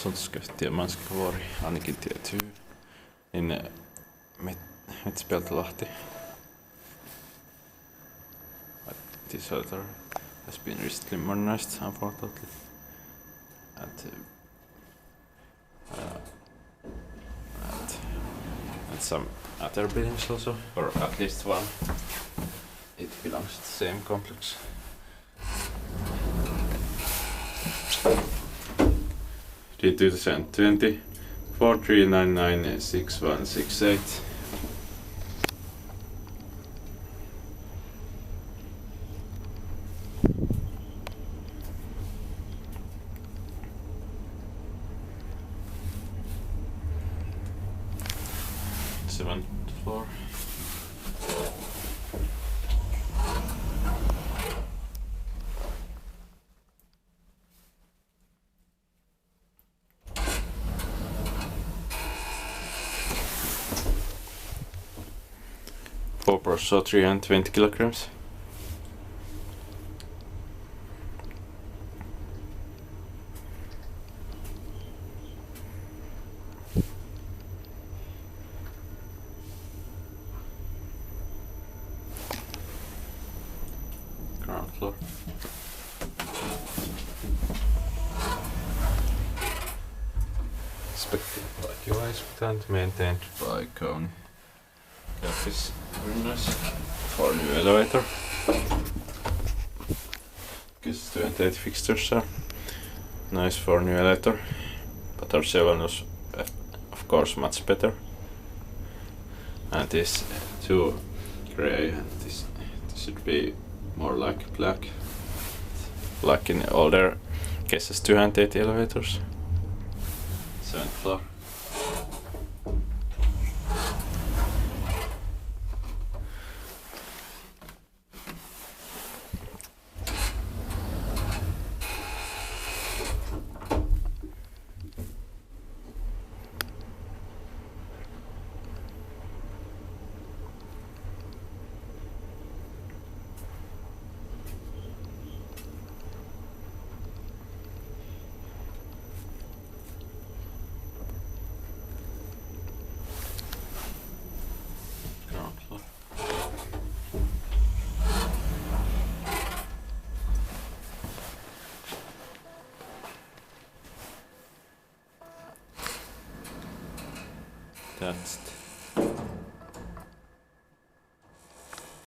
som ska till man ska vara Annikintie 2 in Metsäpelto Lahti. This altar has been recently modernized, unfortunately, and some other buildings also, or at least one. It belongs to the same complex. Due 2020 43996168. Seventh floor. Four per so 320 kilograms. Ground floor. Inspected by QS and maintained by Kone. KSS, very nice. For new elevator. KSS 28 fixtures are nice for new elevator, but our 7 was of course much better. And this 2 grey, and this should be more like black, like in older KSS 28 elevators. 7th floor. That's